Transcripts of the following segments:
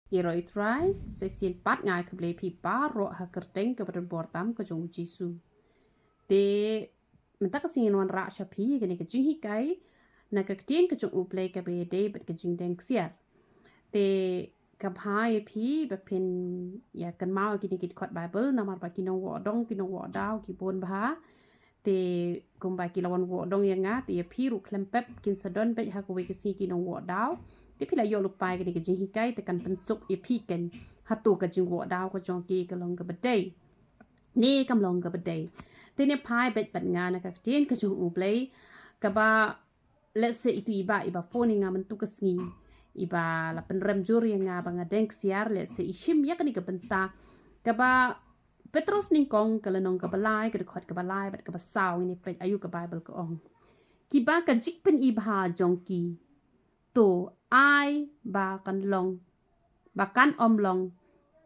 Iroi try sesin pat ngai keble pi paro ha kerteng ke berbortam ke jong jisu. Te mentak kesingin wan ra shapi ke ni ke jing hikai na ke tien ke jong uple ke be de bet ke jing deng siar. Te kabhai pi bepin ya kan mau kini kit kot bible namar ba kino wo dong kino wo daw ki bon ba te kumba ki lawan wo dong yang nga te pi ru klempep kin sadon bet ha ko we ke si kino wo daw te pila yo lupai ke ni ke jing hikai te kan pensuk e pi ken hatu ke jing wo daw ko jong ki ke long ke bedai ni kam long ke bedai te ne pai bet bat nga na ka tien ke jong uple ka ba let's say itu iba phone nga man tu ke sngi iba la penrem jur yang nga banga denk siar let's say ishim ya kan ke benta ka ba Petros ningkong kala nong kabalay kada khot kabalay bat kabasaw ini pet ayu ka Bible ko ong kiba ka jikpen ibha jongki to ai ba kan long ba kan om long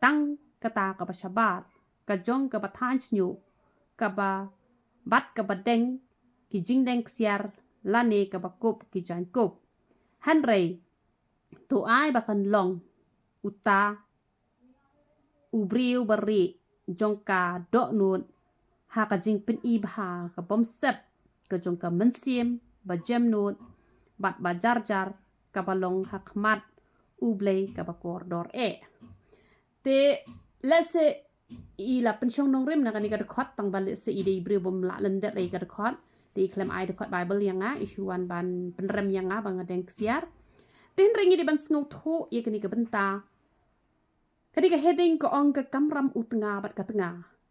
tang kata ka ba shabar ka jong ka ba than nyu ka ba bat ka ba deng ki jing deng siar lane ka ba kop ki jan kop hanrei to ai ba kan long uta ubriu bari jongka dok nun ha ka jing pen ibha ka bom sep ka jongka mensiem ba jem nun bat ba jar jar ka balong hakmat ublei ka ba kordor te lese i la pensiong nong rim na kan ka khot tang bal se i de ibriu bom la lende re ka khot te klem ai de khot bible yang nga isuan ban penrem yang nga bang deng siar ten ringi di ban sngo tho ye kan ka benta kadi ka heading ko ong ka kamram utnga bat ka tnga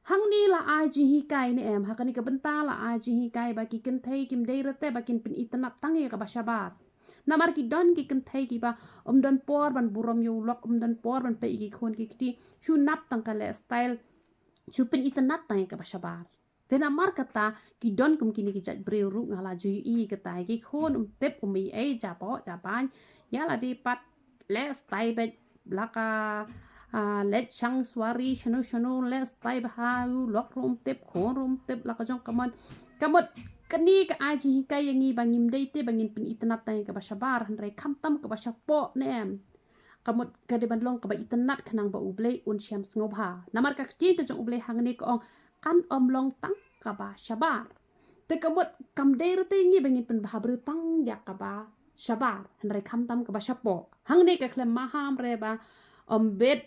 hang ni la ai ji hi kai ni em ha kani ka benta la ai ji hi kai ba ki ken thei kim dei rate ba kin pin itna tangi ka ba shabar namar ki don ki ken thei ki ba don por ban burom yo lok don por ban pe ki khon ki ti shu nap tang ka le style shu pin itna tangi ka ba shabar tena mar kata ki don kum kini ki jat breu ru ngala ju i kata ki khon tep mi e ja po ja ban ya la di pat le style be blaka let chang swari shanu let stay bahayu lok rum tip khon rum tip la ka jong kamot kani ka aji ka yangi bangim dei te bangin pin itnat tay ka bashabar han rai kham tam ka bashapo nem kamot ka de ban long ka ba itnat khanang ba ublei un syam sngoba namar ka ti ka jong ublei hangne ko ong kan om long tang ka ba shabar te kamot kam dei rete ngi bangin pin bahabru tang ya ka ba shabar han rai kham tam ka bashapo hangne ka klem maham re ba om bet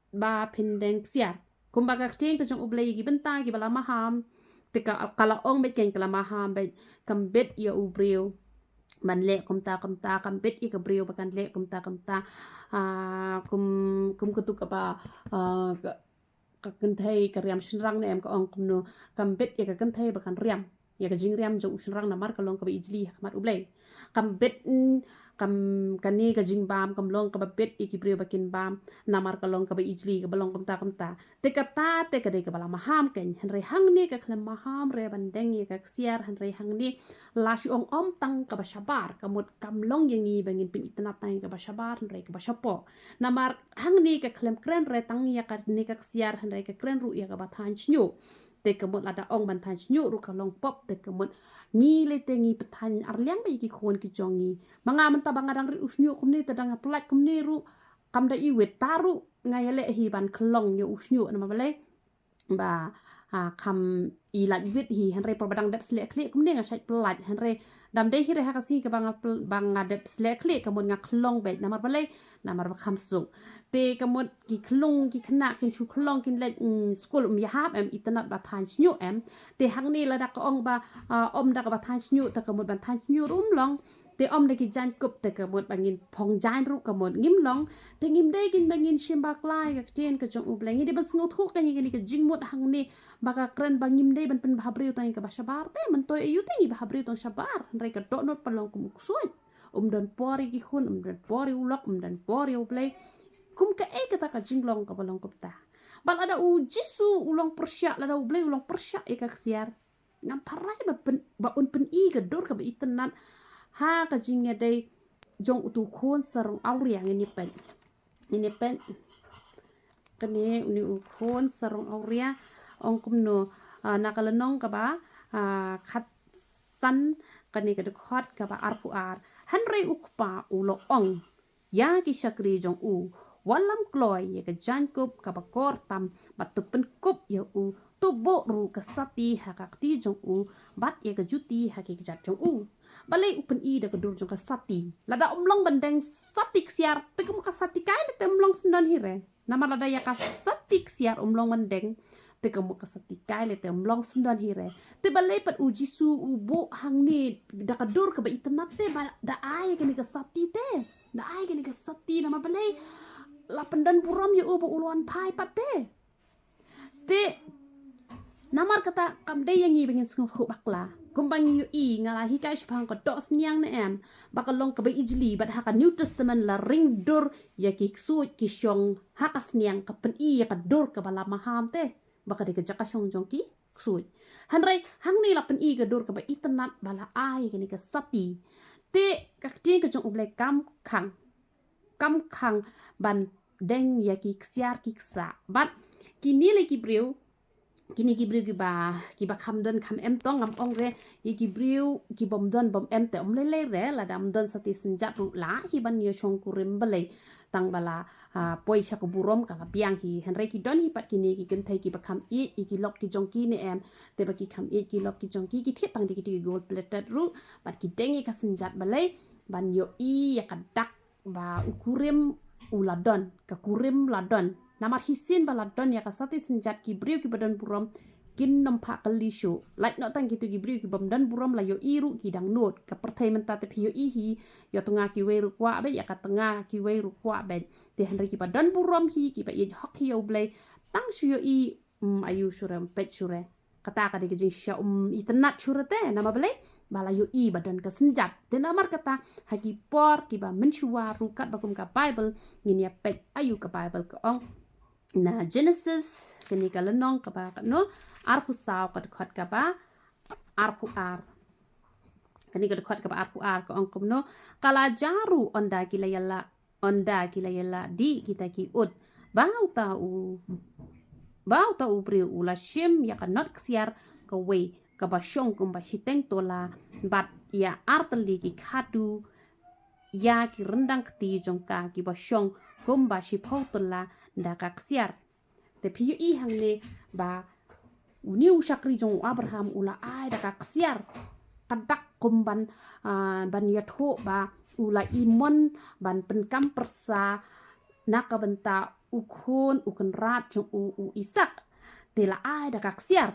ba pindeng siar kumbaga ting ke jong ublei gi benta gi bala maham tika kala ong bet ken kala maham bet kam bet ya ubriu man le kumta kam bet i ka briu bakan le kumta kum kutuk apa ka kentai ka riam shinrang ne em ka ong kumno kam bet ya ka kentai bakan riam ya ka jing riam jong shinrang namar ka long ka ba ijli hakmat ublei kam bet kam kani ka jing bam kam long ka bet iki brio bakin bam namar ka long ka ba ijli ka balong kamta te kata te ka de ka bala maham ken henre hang ni ka klem maham re bandeng ye ka siar henre hang ni la shi ong om tang ka ba shabar kamut kam long yangi bangin pin itna tang ka ba shabar henre ka ba shapo namar hang ni ka klem kren re tang ya ka ni ka siar henre ka kren ru ya ka ba than nyu te kamut lada ong ban than nyu ru ka long pop te kamut ngi le te ngi pethan arliang ba iki khon ki jongi manga menta bangadang ri usnyu kumni tadang aplat kumni ru kamda iwet taru ngayale hi ban klong yo usnyu na mabale ba kam ilat wit hi henre perbadang dep slek klik kumni nga syait pelat henre dam de hire hakasi ke bang dep slek klik kamun nga klong bet namar bale namar ba khamsung te kamut ki klong ki khna kin chu klong kin let school yahap em itanat ba than nyu em te hang ni la dak ong ba om dak ba than nyu ta kamut ban than nyu rum long te om de ki jan kup te kamut bangin phong jan ru kamut ngim long te ngim de kin bangin shim bak lai ka tien ka jong ubleng ni ban sngo thu ka ni ka jingmut hang ni baka kren bangim de ban pen bahabriu tang ka bashabar te man toy ayu te ni bahabriu tang shabar re ka dot not palong kum suai dan pori ki khun dan pori ulok dan pori ublei kum ka kata ka jinglong ka balong kupta bal ada u jisu ulong persya la ublei ulong persya e ka siar ngam tarai ba un pen i ka dor ka ba itenat ha ka jingnya dei jong utu khon sarong auriang ini pen kene uni u khon sarong auria ong kumno nakalanong ka ba khat san kani ka khot ka ba arpu ar hanre ukpa ulo ong ya ki shakri jong u walam kloy ya ke jangkup ka bakor tam batu penkup ya u tubo ru ke sati hakakti jong u bat ya ke juti hakik jat jong u balai upen i da ke dur jong ke sati lada umlong bandeng sati siar tegum ka sati kai te umlong sendan hire nama lada ya ka sati siar umlong bandeng te kamu kasatikai le te umlong sendan hire te balai pat uji su ubo hang ni da kadur ka ba itnat te da ai ke ni kasati te da ai ke ni kasati nama balai la pendan puram ya ubo uluan pai pat te namar kata kamde yang i bengin sngop hu bakla kumbang yu i ngala hikai shpang ko dos niang na em bakalong ka ba ijli bat haka new testament la ring dur ya ki su ki syong hakas niang ka pen i ya ka dur ka bala maham te baka de ka syong jong ki su hanrai hang ni la pen i ka dur ka ba itanat bala ai ka ni ka sati te ka tin ka jong uble kam khang ban deng ya ki ksiar ki ksa bat kini le ki briu kini gibriu kiba kamdon kam em tong am ong re yi gibriu ki bom em te om le re la dam don sati senjat ru la hi ban yo chong kurim balai tang bala poi cha ko burom kala piang hi henre ki don hi pat kini ki ken thai ki ba kam i ki lok ki jong ki ne em te ba ki kam i ki lok ki jong ki thiet tang ki gold plated ru pat ki dengi ka senjat balai ban yo i ya kadak ba ukurim uladon ka kurim ladon namar hisin baladon ya kasati senjat kibriu ki badan buram kin nampak kelisho like not tang gitu kibriu ki badan buram la yo iru ki dang not ka perthai menta te pio ihi yo tengah ki weru kwa be ya ka tengah ki weru kwa be te henry ki badan buram hi ki ba ye hok hi yo blai tang shu yo i ayu shuram pet shure kata ka de jing sha itanat shurate nama blai bala yo i badan ka senjat te namar kata haki por ki ba menshua rukat bakum ka bible ngin ya pet ayu ka bible ka ong na Genesis kini ka lenong ka ba no arpu saw ka khot ka ba arpu ar kini ka khot ka ba arpu ar ka ong kumno kala jaru onda kilayala di kita ki ud bau ta u priu ula shim ya ka not ksiar ka we ka ba shong kum ba hiteng tola bat ya arteli ki khatu ya ki rendang kti jongka ki ba shong kum ba shi tola da kaksiar te piu i hang ne ba uniu shakri jong Abraham ula ai da kaksiar kadak kumban ban yatho ba ula imon ban penkam persa naka benta ukun rat jong u Isak te la ai da kaksiar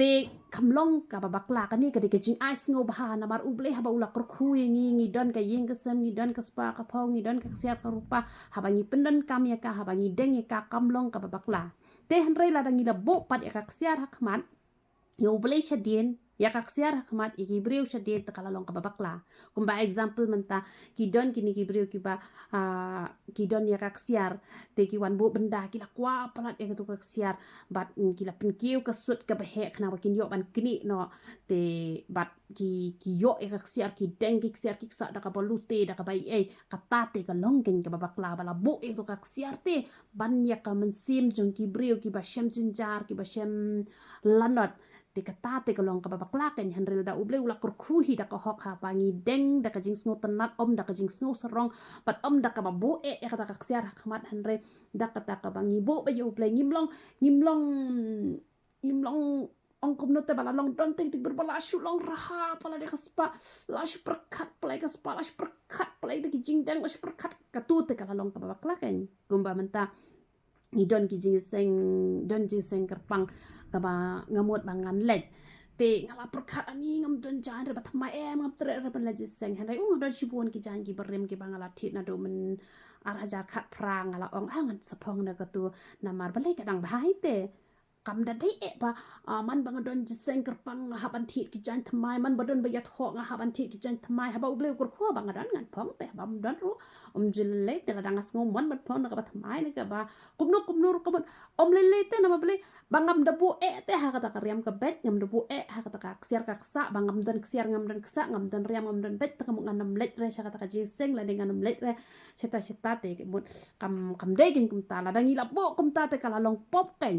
te kamlong ka babakla kani ka de jing ai sngo ba na mar uble ha ba ula kurkhu ngi don ka yeng ka sem ngi don ka spa ka phau ngi don ka siar ka rupa ha ba ngi pendan kam ya ka ha ba ngi deng ya ka kamlong ka babakla te henre la dangi la bo pat ya ka siar hakmat yo uble shadien ya ka siar hakmat iki breu shadien ta kala long ka babakla kumba example menta ki don kini ki breu ki ba ki don ya ka siar te ki wan bo benda ki la kwa palat ya ka siar bat ki la pen kiu ka sut ka bahe kana wakin yo ban kini no te bat ki yo ya ka siar ki deng ki siar ki sa da ka bolute da ka bai kata te ka longken ka babakla bala bo e to ka siar te ban ya ka mensim jong ki breu ki ba shem jinjar ki ba shem lanot te kata te ka long ka babakla ken henril da uble ula kurkuhi da ka hok ha bangi deng da ka jing sngo tenat om da ka jing sngo serong pat om da ka ba bo ya kata ka siar hakmat henre da kata ka bangi bo ba yo uble ngimlong ong kumno te bala long don ting berbala shu long raha pala de kaspa lash perkat pala kaspa lash perkat pala de jing deng lash perkat ka tu te kala long ka babakla ken gumba menta ni don ki jing seng kerpang kaba ngamut bangan led te ngala perkat ani ngam don jan re batma ngam tre re ban lajis seng hanai don shibun ki jan ki berem ki bangala thit na do men araja khat prang ngala ong hangan sapong na ka tu namar balai kadang bahai te kam da dei ba man bang don jiseng kerpang haban thit ki jan thamai man bodon bayat ho nga haban thit ki jan thamai haba uble kur kho bang dan ngan phong te bam don ru jille te la dangas ngom man bat phong na ka thamai ne ka ba kumno ko lele te na bable bangam da bu te ha kata karyam ka bet ngam da bu ha kata ka ksiar ka ksa bangam don ksiar ngam don ksa ngam don riam ngam don bet ta kam nganam let re sha kata ka jiseng la dengan let re cheta te kam dei kin kum ta la dangi la bo kum ta te kala long pop ken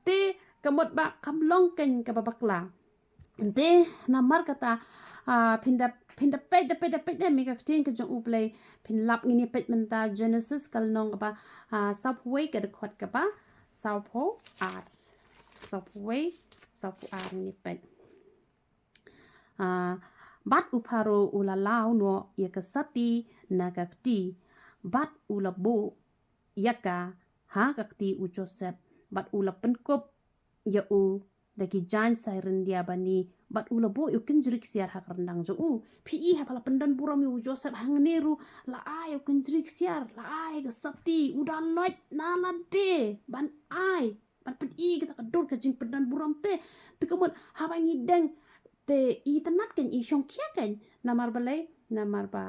te kamot ba kamlong ken ka babakla te namar kata pin dapet me ka tin ka jong uplay pin lap ngini pet menta Genesis kal nong ka ba subway ka dekhot ka ba saupo ar subway saupo ar ngini pet bat uparo ulalau no ya ka sati nagakti bat ulabo yaka ha kakti u Joseph bat ula penkop ya u daki jan siren dia bani bat ula bo yu kenjrik siar hak rendang jo u pi ha pala pendan buram yu Joseph hang neru la ai yu kenjrik siar la ai ga sati udah loit nala de ban ai ban pen I kita kedor ka jing pendan buram te kemud ha bangi deng te I tenat kan I syong kia kan namar balai namar ba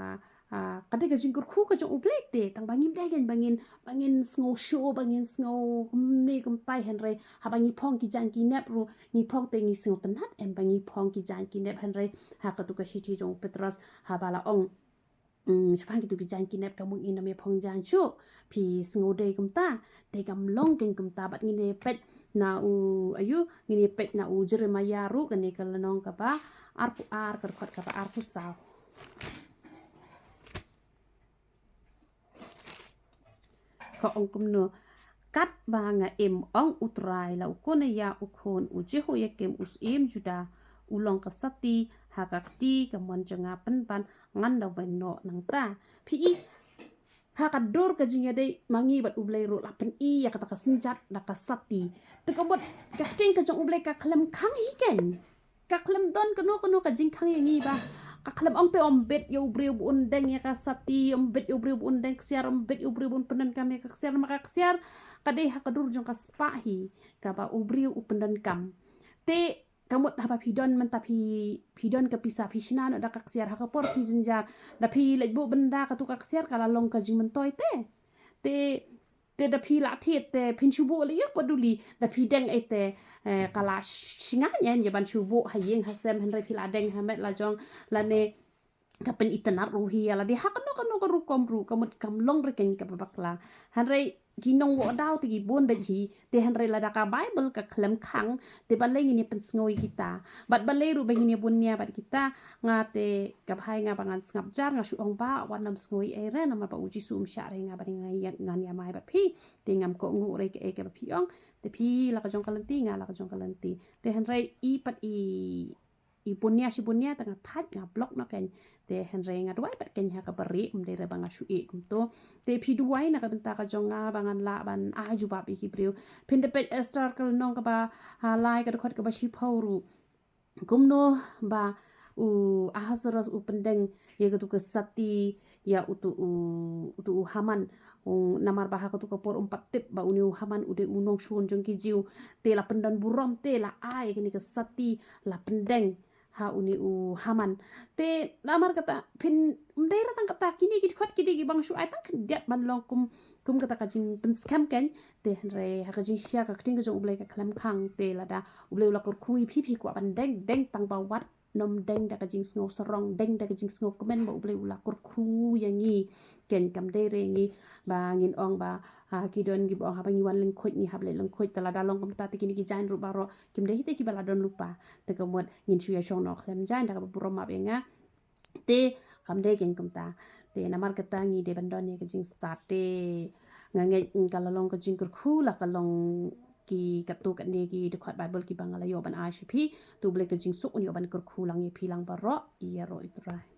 kadang gajing kurku kajong ublek te tang bangim dagan bangin snow show bangin snow ne kum tai henry ha bangi pong ki jang ki nep ru ni pong te ni snow tenat em bangi pong ki jang ki nep henry ha ka tu ka shiti jong Petros ha bala ong sepang ki tu ki jang ki nep kamu ina me pong jang chu pi snow day kum ta te kam long ken kum ta bat ngine pet na u ayu ngine pet na u Jeremiah ru kan ni kalanong ka ba arpu ar kerkot ka ba arpu saw ko ong kumno kat banga em ong utrai la ukona ya ukon ujeho yakem usim juda ulong kasati hakakti kamon janga pan nganda wenno nang ta pi hakador ka jinya dei mangi bat ublai ro lapen I ya kata kasenjat da kasati tekobot kakting ka jong ublai ka klem khang hiken ka klem don kono ka jing khang yangi ba kaklem ong te ombet yo breu undeng ya kasati ombet yo breu undeng siar ombet yo breu pendan kami ka siar maka siar kadai hakadur jong kaspahi ka ba ubreu upendan kam te kamut haba pidon pidon ke pisah pisna da kak siar hakapor pi jenjar da pi lejbo benda ka tu kak siar kala long ka jing mentoi te da pi latit te pinchubo le yok paduli da pi deng ete kala singanya ya ban chubo hayeng hasem henry pila deng hamet la jong la ne kapen itenar ruhi ala di hakano kanu karu komru kamut kamlong reken ka babakla henry ginong wo daw tigi bon beji te henry la daka bible ka klem khang te balai ngini pen sngoy kita bat balai ru bengini bunnya bat kita ngate kabhai nga bangan ngap jar nga suong ba wanam sngoy ere nama ba uji sum syare nga bari ngan ya mai bat pi te ngam ko ngu re ke ke pi ong te pi la ka jong kalenti nga la ka jong kalenti te henry I pat I punya si punya tengah tat nga blok na ken te henry nga duai pat ken ha ka bari de re banga shu e kum to te pi duai na ka benta ka jong nga bangan la ban a ju ba pi ki priu pindepet star kal nong ka ba lai ka khot ka ba shi phauru kum no ba u ahasaras u pendeng ye ka tu ka sati ya utu haman namar baha ka tu ka por umpat tip ba uni haman ude unong shun jong ki jiu te la pendan buram te la ai kini ka sati la pendeng ha uni haman te namar kata pin mdaira tang kata kini ki khot ki bang shu ai tang diat man long kum kata kajing pen scam ken te henre ha kajing sia ka kting ka jong ublai ka klam khang te la da ublai la kor kui pi kwa ban deng tang ba wat nom deng da kajing snow serong deng da kajing snow komen ba ublai ula kor ku yangi ken kam de re ngi ba ngin ong ba kidon gi bong ha bangi wan leng khoj ni hable leng khoj tala da long kam ta tikini ki jain ru baro kim de hite ki bala don lupa te kamot ngin shu ya shong no klem jain da ka burom ma benga te kam de ken kam ta te namar kata ngi de bandon ye kajing start te ngange kalalong kajing kurku la kalong ki katu kan ne ki dekat bible ki bangala yo ban ICP tu boleh kajing sok ni ban kurku lang ye pilang baro iya ro itrai